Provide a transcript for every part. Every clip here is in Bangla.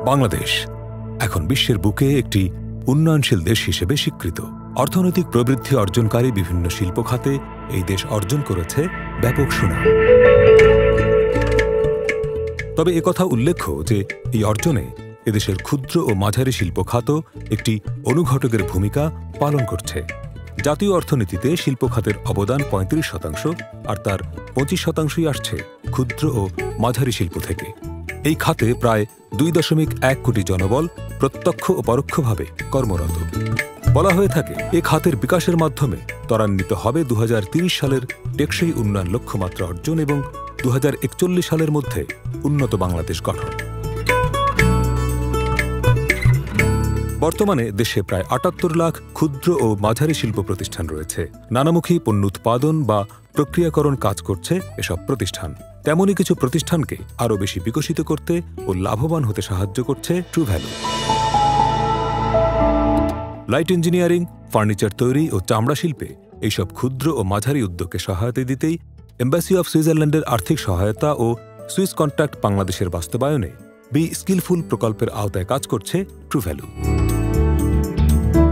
বাংলাদেশ এখন বিশ্বের বুকে একটি উন্নয়নশীল দেশ হিসেবে স্বীকৃত। অর্থনৈতিক প্রবৃদ্ধি অর্জনকারী বিভিন্ন শিল্প খাতে এই দেশ অর্জন করেছে ব্যাপক সুনাম। তবে একথা উল্লেখ্য যে এই অর্জনে এদেশের ক্ষুদ্র ও মাঝারি শিল্প খাত একটি অনুঘটকের ভূমিকা পালন করছে। জাতীয় অর্থনীতিতে শিল্প খাতের অবদান ৩৫%, আর তার ২৫%ই আসছে ক্ষুদ্র ও মাঝারি শিল্প থেকে। এই খাতে প্রায় ২.১ কোটি জনবল প্রত্যক্ষ ও পরোক্ষভাবে কর্মরত। বলা হয়ে থাকে এ খাতের বিকাশের মাধ্যমে ত্বরান্বিত হবে ২০৩০ সালের টেকসই উন্নয়ন লক্ষ্যমাত্রা অর্জন এবং ২০৪১ সালের মধ্যে উন্নত বাংলাদেশ গঠন। বর্তমানে দেশে প্রায় ৭৮ লাখ ক্ষুদ্র ও মাঝারি শিল্প প্রতিষ্ঠান রয়েছে। নানামুখী পণ্য উৎপাদন বা প্রক্রিয়াকরণ কাজ করছে এসব প্রতিষ্ঠান। তেমনই কিছু প্রতিষ্ঠানকে আরও বেশি বিকশিত করতে ও লাভবান হতে সাহায্য করছে true value. Light engineering, furniture তৈরি ও চামড়া শিল্পে এইসব ক্ষুদ্র ও মাঝারি উদ্যোগকে সহায়তা দিতেই এম্বাসি অব সুইজারল্যান্ডের আর্থিক সহায়তা ও সুইস কন্ট্যাক্ট বাংলাদেশের বাস্তবায়নে বি স্কিলফুল প্রকল্পের আওতায় কাজ করছে ট্রু ভ্যালু।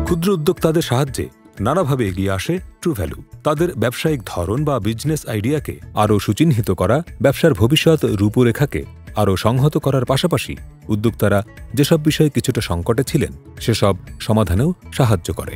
ক্ষুদ্র উদ্যোক্তাদের সাহায্যে নানাভাবে এগিয়ে আসে ট্রু ভ্যালু। তাদের ব্যবসায়িক ধরন বা বিজনেস আইডিয়াকে আরও সুচিহ্নিত করা, ব্যবসার ভবিষ্যৎ রূপরেখাকে আরও সংহত করার পাশাপাশি উদ্যোক্তারা যেসব বিষয়ে কিছুটা সংকটে ছিলেন সেসব সমাধানেও সাহায্য করে।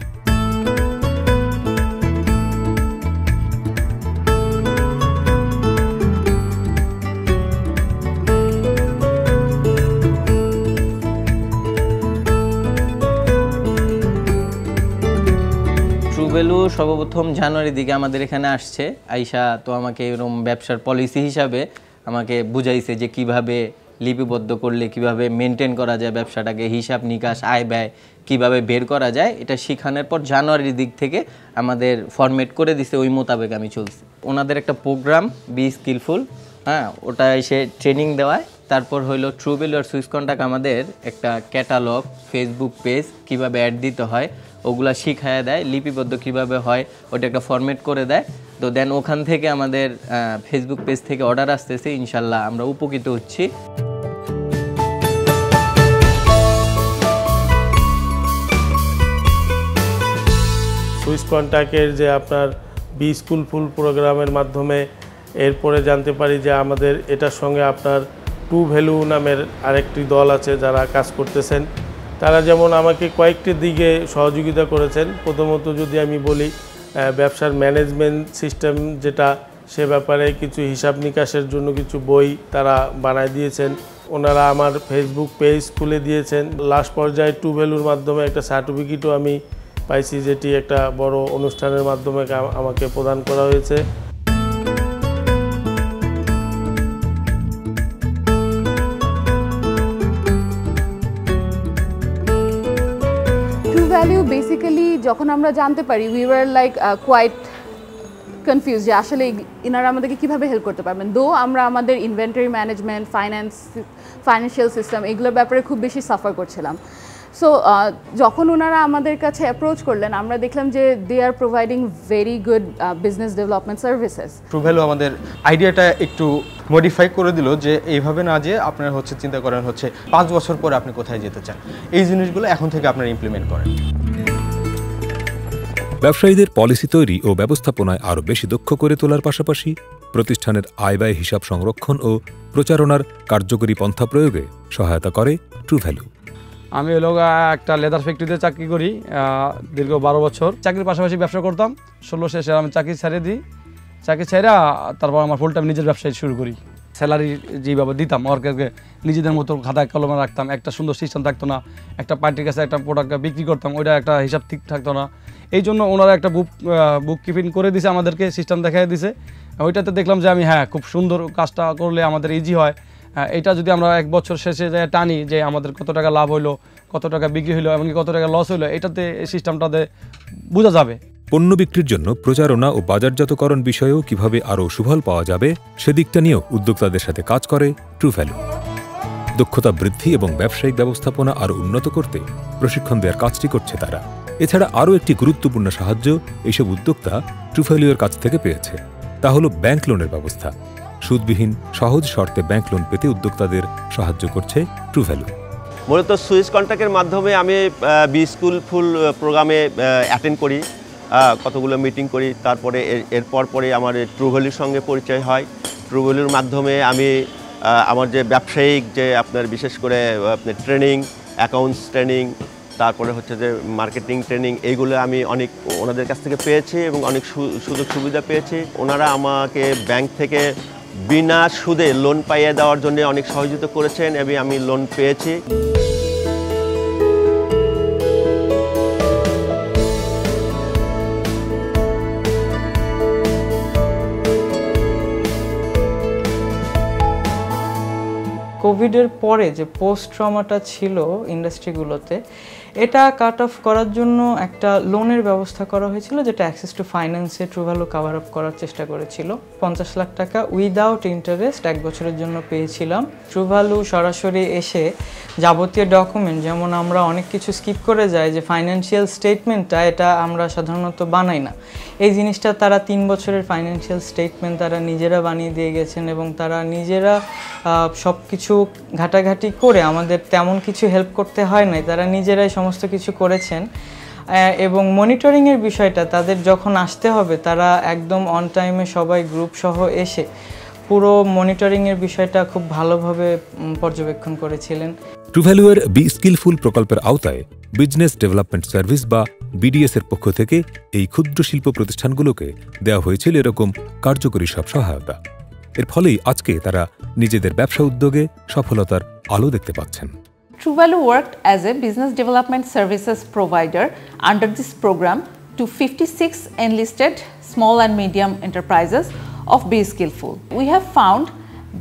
ট্রু ভ্যালু সর্বপ্রথম জানুয়ারির দিকে আমাদের এখানে আসছে। আইসা তো আমাকে এরকম ব্যবসার পলিসি হিসাবে আমাকে বুঝাইছে যে কিভাবে লিপিবদ্ধ করলে কিভাবে মেনটেন করা যায় ব্যবসাটাকে, হিসাব নিকাশ, আয় ব্যয় কিভাবে বের করা যায়, এটা শেখানোর পর জানুয়ারির দিক থেকে আমাদের ফরম্যাট করে দিছে, ওই মোতাবেক আমি চলছি। ওনাদের একটা প্রোগ্রাম বি স্কিলফুল, ওটা এসে ট্রেনিং দেওয়ায়। তারপর হইলো ট্রু ভ্যালু আর সুইস কন্ট্যাক্ট আমাদের একটা ক্যাটালগ, ফেসবুক পেজ কিভাবে অ্যাড দিতে হয় ওগুলা শিখায় দেয়, লিপিবদ্ধ কিভাবে হয় ওটা একটা ফরম্যাট করে দেয়। তো দেন ওখান থেকে আমাদের ফেসবুক পেজ থেকে অর্ডার আসতেছে, ইনশাল্লাহ আমরা উপকৃত হচ্ছি। সুইস কন্ট্যাক্টের যে আপনার বি স্কিলফুল প্রোগ্রামের মাধ্যমে এরপরে জানতে পারি যে আমাদের এটার সঙ্গে আপনার ট্রু ভ্যালু নামের আরেকটি দল আছে যারা কাজ করতেছেন। তারা যেমন আমাকে কয়েকটি দিকে সহযোগিতা করেছেন। প্রথমত যদি আমি বলি ব্যবসার ম্যানেজমেন্ট সিস্টেম যেটা, সে ব্যাপারে কিছু হিসাব নিকাশের জন্য কিছু বই তারা বানায় দিয়েছেন। ওনারা আমার ফেসবুক পেজ খুলে দিয়েছেন। লাস্ট পর্যায়ে ট্রু ভ্যালুর মাধ্যমে একটা সার্টিফিকেটও আমি পাইছি, যেটি একটা বড় অনুষ্ঠানের মাধ্যমে আমাকে প্রদান করা হয়েছে। বেসিক্যালি যখন আমরা জানতে পারি we were like quite confuse যে আসলে ইনারা আমাদেরকে কীভাবে হেল্প করতে পারবেন। দো আমরা আমাদের ইনভেন্টরি ম্যানেজমেন্ট, ফাইন্যান্সিয়াল সিস্টেম এগুলোর ব্যাপারে খুব বেশি সাফার করছিলাম। সো যখন ওনারা আমাদের কাছে অ্যাপ্রোচ করলেন আমরা দেখলাম যে they are providing very good business development services. True value আমাদের আইডিয়াটা একটু মডিফাই করে দিল যে এইভাবে না যে আপনার চিন্তা করেন 5 বছর পরে আপনি কোথায় যেতে চান, এই জিনিসগুলো এখন থেকে আপনারা ইমপ্লিমেন্ট করেন। ব্যবসায়ীদের পলিসি তৈরি ও ব্যবস্থাপনায় আরও বেশি দক্ষ করে তোলার পাশাপাশি প্রতিষ্ঠানের আয় ব্যয় হিসাব সংরক্ষণ ও প্রচারণার কার্যকরী পন্থা প্রয়োগে সহায়তা করে ট্রু ভ্যালু। আমি একটা লেদার ফ্যাক্টরিতে চাকরি করি দীর্ঘ 12 বছর। চাকরির পাশাপাশি ব্যবসা করতাম। 16 শেষে আমি চাকরি ছেড়ে দিই। চাকরি ছেড়ে তারপর আমার ফুল টাইম নিজের ব্যবসায় শুরু করি। স্যালারি যেভাবে দিতাম ওয়ার্কারকে নিজেদের মতো খাতায় কলমে রাখতাম, একটা সুন্দর সিস্টেম থাকতো না। একটা পার্টির কাছে একটা প্রোডাক্ট বিক্রি করতাম, ওইটা একটা হিসাব ঠিক থাকতো না। এই জন্য ওনারা একটা বুক কিপিং করে দিছে, আমাদেরকে সিস্টেম দেখাই দিছে। ওইটাতে দেখলাম যে আমি খুব সুন্দর কাজটা করলে আমাদের ইজি হয়। এটা যদি আমরা 1 বছর শেষে যায় টানি যে আমাদের কত টাকা লাভ হইলো, কত টাকা বিক্রি হইলো, এমনকি কত টাকা লস হইলো, এটাতে সিস্টেমটাতে বোঝা যাবে। পণ্য বিক্রির জন্য প্রচারণা ও বাজারজাতকরণ বিষয়েও কিভাবে আরও সুফল পাওয়া যাবে সেদিকটা নিয়েও উদ্যোক্তাদের সাথে কাজ করে ট্রু ভ্যালু। দক্ষতা বৃদ্ধি এবং ব্যবসায়িক ব্যবস্থাপনা আরও উন্নত করতে প্রশিক্ষণ দেওয়ার কাজটি করছে তারা। এছাড়া আরও একটি গুরুত্বপূর্ণ সাহায্য এইসব উদ্যোক্তা ট্রু ভ্যালুর কাছ থেকে পেয়েছে, তা হল ব্যাংক লোনের ব্যবস্থা। সুদবিহীন সহজ শর্তে ব্যাংক লোন পেতে উদ্যোক্তাদের সাহায্য করছে ট্রু ভ্যালু। মূলত সুইস কন্ট্যাক্টের মাধ্যমে আমি বি স্কুল ফুল প্রোগ্রামে অ্যাটেন্ড করি, কতগুলো মিটিং করি। তারপরে এরপর পরে আমার ট্রু ভ্যালুর সঙ্গে পরিচয় হয়। ট্রু ভ্যালুর মাধ্যমে আমি আমার যে ব্যবসায়িক যে আপনার বিশেষ করে আপনার ট্রেনিং, অ্যাকাউন্টস ট্রেনিং, তারপরে হচ্ছে যে মার্কেটিং ট্রেনিং, এইগুলো আমি অনেক ওনাদের কাছ থেকে পেয়েছি এবং অনেক সুযোগ সুবিধা পেয়েছি। ওনারা আমাকে ব্যাংক থেকে বিনা সুদে লোন পাইয়ে দেওয়ার জন্য অনেক সহযোগিতা করেছেন এবং আমি লোন পেয়েছি। কোভিডের পরে যে পোস্ট ট্রমাটা ছিল ইন্ডাস্ট্রিগুলোতে, এটা কাট অফ করার জন্য একটা লোনের ব্যবস্থা করা হয়েছিল, যেটা অ্যাক্সেস টু ফাইন্যান্সে ট্রু ভ্যালু কভার আপ করার চেষ্টা করেছিল। 50 লাখ টাকা উইদাউট ইন্টারেস্ট 1 বছরের জন্য পেয়েছিলাম। ট্রু ভ্যালু সরাসরি এসে যাবতীয় ডকুমেন্ট, যেমন আমরা অনেক কিছু স্কিপ করে যাই, যে ফাইন্যান্সিয়াল স্টেটমেন্টটা এটা আমরা সাধারণত বানাই না, এই জিনিসটা তারা 3 বছরের ফাইন্যান্সিয়াল স্টেটমেন্ট তারা নিজেরা বানিয়ে দিয়ে গেছেন এবং তারা নিজেরা সব কিছু ঘাটাঘাটি করে, আমাদের তেমন কিছু হেল্প করতে হয় নাই, তারা নিজেরাই সমস্ত কিছু করেছেন। এবং মনিটরিংয়ের বিষয়টা, তাদের যখন আসতে হবে তারা একদম অন টাইমে সবাই গ্রুপ সহ এসে পুরো মনিটরিংয়ের বিষয়টা খুব ভালোভাবে পর্যবেক্ষণ করেছিলেন। ট্রু ভ্যালুয়ের বি স্কিলফুল প্রকল্পের আওতায় বিজনেস ডেভেলপমেন্ট সার্ভিস বা বিডিএস এর পক্ষ থেকে এই ক্ষুদ্র শিল্প প্রতিষ্ঠানগুলোকে দেওয়া হয়েছিল এরকম কার্যকরী সব সহায়তা। এর ফলেই আজকে তারা নিজেদের ব্যবসা উদ্যোগে সফলতার আলো দেখতে পাচ্ছেন। True Value worked as a business development services provider under this program to 56 enlisted small and medium enterprises of Be Skillful. We have found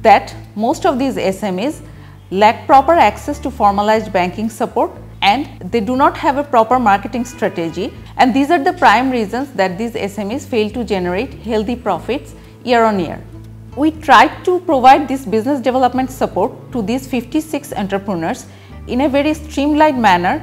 that most of these SMEs lack proper access to formalized banking support and they do not have a proper marketing strategy, and these are the prime reasons that these SMEs fail to generate healthy profits year on year. We tried to provide this business development support to these 56 entrepreneurs in a very streamlined manner,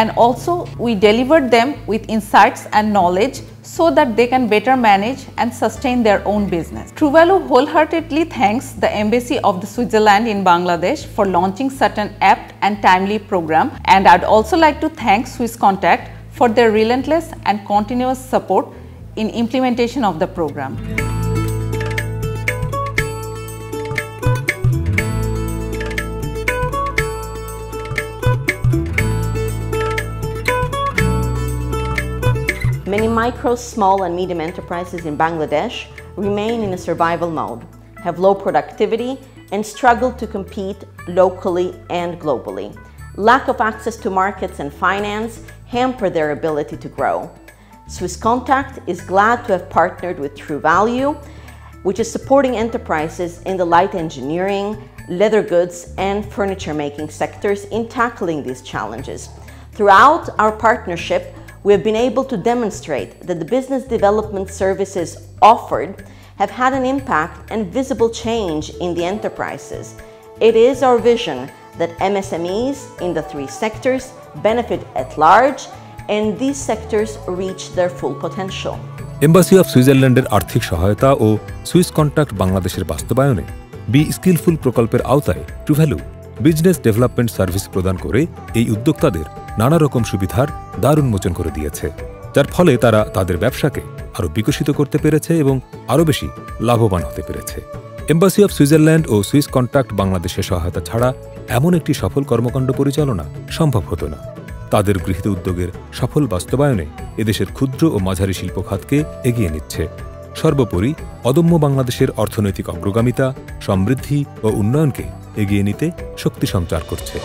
and also we delivered them with insights and knowledge so that they can better manage and sustain their own business. True Value wholeheartedly thanks the Embassy of the Switzerland in Bangladesh for launching such an apt and timely program, and I'd also like to thank Swiss Contact for their relentless and continuous support in implementation of the program. Many micro, small and medium enterprises in Bangladesh remain in a survival mode, have low productivity and struggle to compete locally and globally. Lack of access to markets and finance hamper their ability to grow. Swiss Contact is glad to have partnered with True Value, which is supporting enterprises in the light engineering, leather goods and furniture making sectors in tackling these challenges. Throughout our partnership, we have been able to demonstrate that the business development services offered have had an impact and visible change in the enterprises. It is our vision that MSMEs in the 3 sectors benefit at large and these sectors reach their full potential. Embassy of সুইজারল্যান্ডের আর্থিক সহায়তা ও সুইস কন্ট্যাক্ট বাংলাদেশের বাস্তবায়নে বি স্কিলফুল প্রকল্পের আওতায় true value business development service প্রদান করে এই উদ্যোক্তাদের নানা রকম সুবিধার দ্বার উন্মোচন করে দিয়েছে, যার ফলে তারা তাদের ব্যবসাকে আরও বিকশিত করতে পেরেছে এবং আরও বেশি লাভবান হতে পেরেছে। এম্বাসি অফ সুইজারল্যান্ড ও সুইস কন্ট্যাক্ট বাংলাদেশের সহায়তা ছাড়া এমন একটি সফল কর্মকাণ্ড পরিচালনা সম্ভব হতো না। তাদের গৃহীত উদ্যোগের সফল বাস্তবায়নে এদেশের ক্ষুদ্র ও মাঝারি শিল্প খাতকে এগিয়ে নিচ্ছে। সর্বোপরি অদম্য বাংলাদেশের অর্থনৈতিক অগ্রগামিতা, সমৃদ্ধি ও উন্নয়নকে এগিয়ে নিতে শক্তি সঞ্চার করছে।